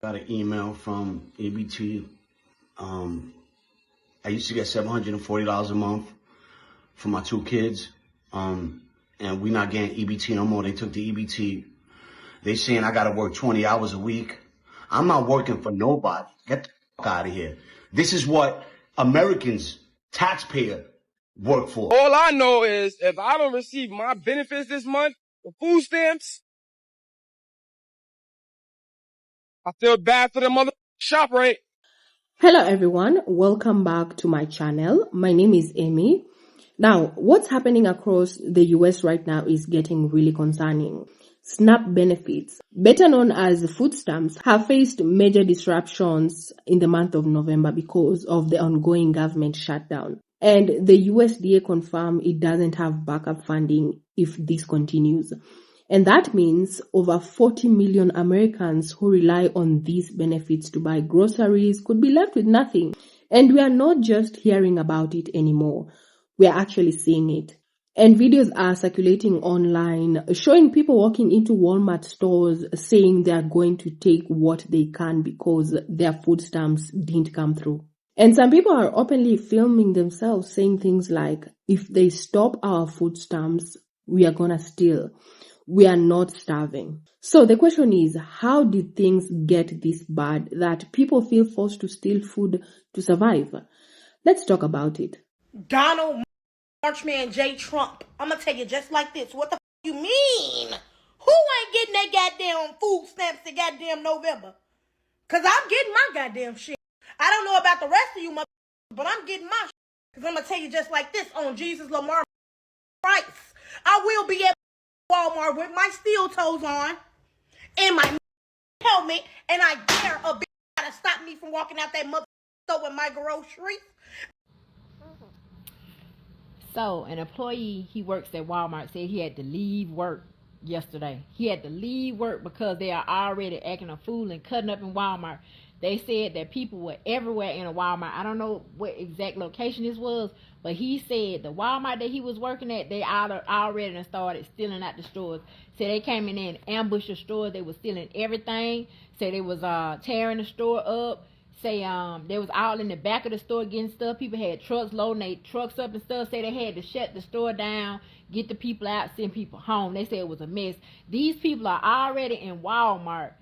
Got an email from EBT. I used to get $740 a month for my 2 kids. And we not getting EBT no more. They took the EBT. They saying I gotta work 20 hours a week. I'm not working for nobody. Get the fuck out of here. This is what Americans, taxpayer, work for. All I know is if I don't receive my benefits this month, the food stamps, I feel bad for the mother shop rate. Hello everyone, welcome back to my channel. My name is Amy. Now, what's happening across the US right now is getting really concerning. SNAP benefits, better known as food stamps, have faced major disruptions in the month of November because of the ongoing government shutdown. And the USDA confirmed it doesn't have backup funding if this continues. And that means over 40 million Americans who rely on these benefits to buy groceries could be left with nothing. And we are not just hearing about it anymore. We are actually seeing it. And videos are circulating online showing people walking into Walmart stores saying they are going to take what they can because their food stamps didn't come through. And some people are openly filming themselves saying things like, if they stop our food stamps, we are gonna steal. We are not starving. So the question is, how did things get this bad that people feel forced to steal food to survive? Let's talk about it. Donald Marchman J. Trump. I'm gonna tell you just like this. What the you mean? Who ain't getting that goddamn food stamps in goddamn November? Cause I'm getting my goddamn shit. I don't know about the rest of you motherfuckers, but I'm getting my shit. Cause I'm gonna tell you just like this on Jesus Lamar Christ. I will be at Walmart with my steel toes on and my helmet, and I dare a bitch to stop me from walking out that mother store with my groceries. So, an employee, he works at Walmart, said he had to leave work yesterday. He had to leave work because they are already acting a fool and cutting up in Walmart. They said that people were everywhere in a Walmart. I don't know what exact location this was, but he said the Walmart that he was working at, they already started stealing out the stores. So they came in there and ambushed the store. They were stealing everything. So they was tearing the store up. Say they was all in the back of the store getting stuff. People had trucks loading their trucks up and stuff. Say they had to shut the store down, get the people out, send people home. They said it was a mess. These people are already in Walmart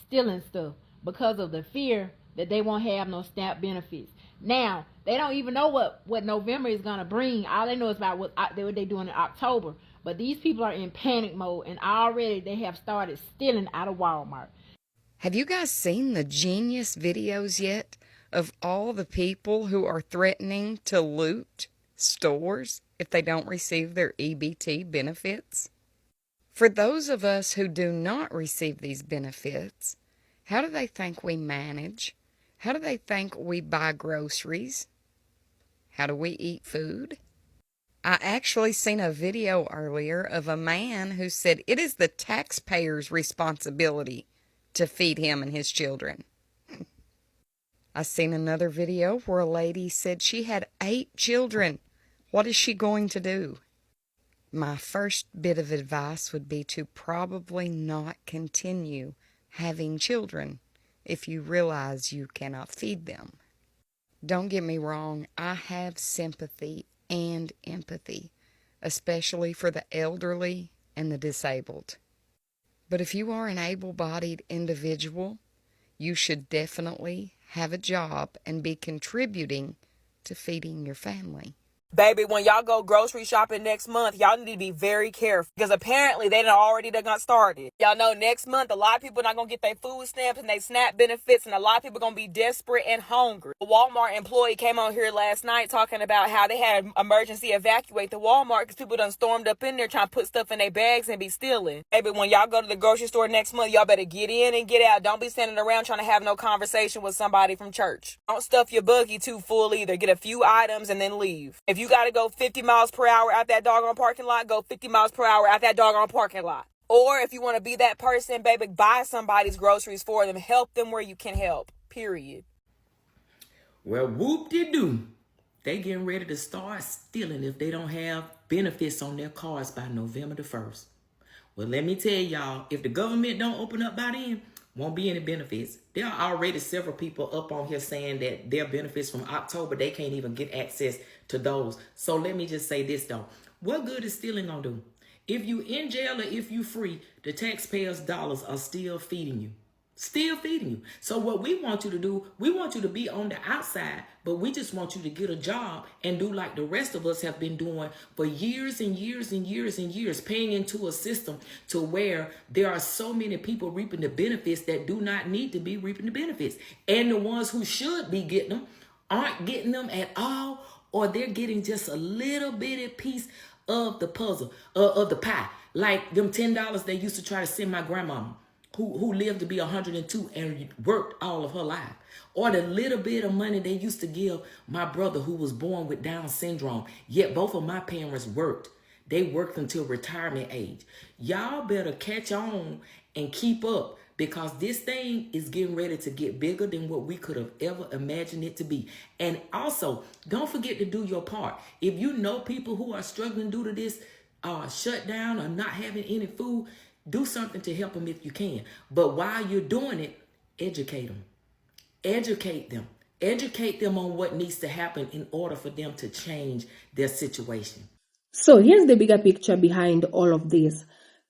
stealing stuff because of the fear that they won't have no SNAP benefits. Now, they don't even know what November is going to bring. All they know is about what they're doing in October. But these people are in panic mode, and already they have started stealing out of Walmart. Have you guys seen the genius videos yet of all the people who are threatening to loot stores if they don't receive their EBT benefits? For those of us who do not receive these benefits, how do they think we manage? How do they think we buy groceries? How do we eat food? I actually seen a video earlier of a man who said it is the taxpayer's responsibility to feed him and his children. I seen another video where a lady said she had 8 children. What is she going to do? My first bit of advice would be to probably not continue having children if you realize you cannot feed them. Don't get me wrong, I have sympathy and empathy, especially for the elderly and the disabled. But if you are an able-bodied individual, you should definitely have a job and be contributing to feeding your family. Baby, when y'all go grocery shopping next month, y'all need to be very careful because apparently they done got started. Y'all know next month a lot of people not gonna get their food stamps and their SNAP benefits, and a lot of people gonna be desperate and hungry. A Walmart employee came on here last night talking about how they had emergency evacuate the Walmart because people done stormed up in there trying to put stuff in their bags and be stealing. Baby, when y'all go to the grocery store next month, y'all better get in and get out. Don't be standing around trying to have no conversation with somebody from church. Don't stuff your buggy too full either. Get a few items and then leave. If you gotta go 50 miles per hour out that doggone parking lot, go 50 miles per hour out that doggone parking lot. Or if you want to be that person, baby, buy somebody's groceries for them. Help them where you can help. Period. Well, whoop-de-doo. They getting ready to start stealing if they don't have benefits on their cards by November the 1st. Well, let me tell y'all, if the government don't open up by then, Won't be any benefits. There are already several people up on here saying that their benefits from October, they can't even get access to those. So let me just say this though. What good is stealing gonna do? If you in jail or if you free, the taxpayers' dollars are still feeding you. Still feeding you. So what we want you to do, we want you to be on the outside, but we just want you to get a job and do like the rest of us have been doing for years and years and years and years, paying into a system to where there are so many people reaping the benefits that do not need to be reaping the benefits. And the ones who should be getting them aren't getting them at all, or they're getting just a little bitty piece of the puzzle, of the pie. Like them $10 they used to try to send my grandmama, who lived to be 102 and worked all of her life. Or the little bit of money they used to give my brother who was born with Down syndrome. Yet both of my parents worked. They worked until retirement age. Y'all better catch on and keep up, because this thing is getting ready to get bigger than what we could have ever imagined it to be. And also, don't forget to do your part. If you know people who are struggling due to this shutdown or not having any food, do something to help them if you can. But while you're doing it, educate them. Educate them. Educate them on what needs to happen in order for them to change their situation. So here's the bigger picture behind all of this.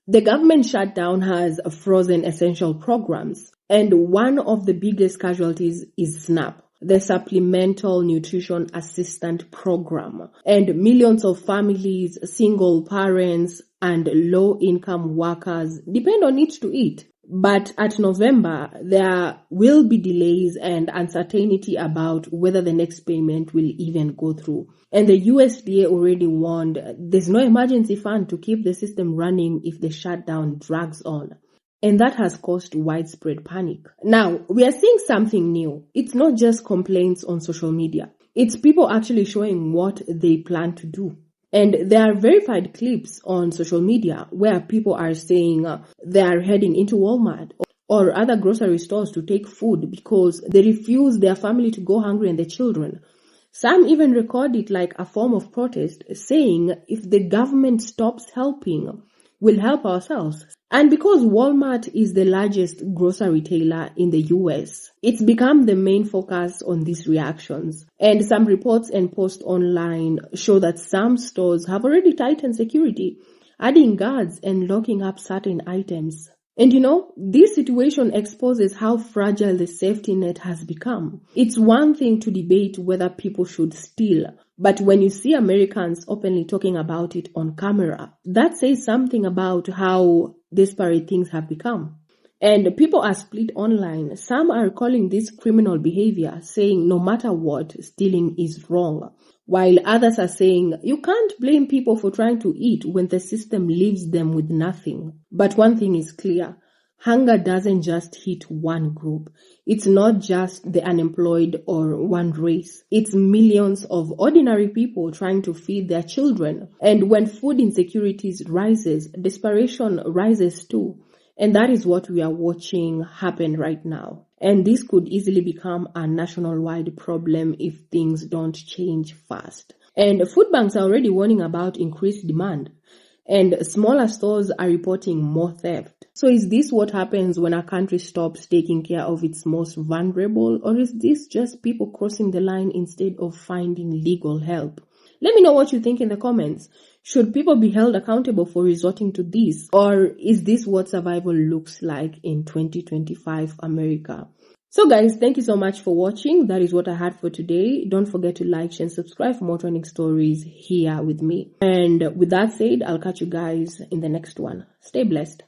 The government shutdown has frozen essential programs, and one of the biggest casualties is SNAP, the Supplemental Nutrition Assistant Program. And millions of families, single parents, and low-income workers depend on it to eat. But at November, there will be delays and uncertainty about whether the next payment will even go through. And the USDA already warned there's no emergency fund to keep the system running if the shutdown drags on. And that has caused widespread panic. Now, we are seeing something new. It's not just complaints on social media. It's people actually showing what they plan to do. And there are verified clips on social media where people are saying they are heading into Walmart or other grocery stores to take food because they refuse their family to go hungry and their children. Some even record it like a form of protest, saying if the government stops helping, we'll help ourselves. And because Walmart is the largest grocery retailer in the US, it's become the main focus on these reactions. And some reports and posts online show that some stores have already tightened security, adding guards and locking up certain items. And this situation exposes how fragile the safety net has become. It's one thing to debate whether people should steal, but when you see Americans openly talking about it on camera, that says something about how desperate things have become. And people are split online. Some are calling this criminal behavior, saying no matter what, stealing is wrong. While others are saying you can't blame people for trying to eat when the system leaves them with nothing. But one thing is clear. Hunger doesn't just hit one group. It's not just the unemployed or one race. It's millions of ordinary people trying to feed their children. And when food insecurities rises, desperation rises too. And that is what we are watching happen right now. And this could easily become a national-wide problem if things don't change fast. And food banks are already warning about increased demand. And smaller stores are reporting more theft. So is this what happens when a country stops taking care of its most vulnerable? Or is this just people crossing the line instead of finding legal help? Let me know what you think in the comments. Should people be held accountable for resorting to this? Or is this what survival looks like in 2025 America? So guys, thank you so much for watching. That is what I had for today. Don't forget to like, share, and subscribe for more trending stories here with me. And with that said, I'll catch you guys in the next one. Stay blessed.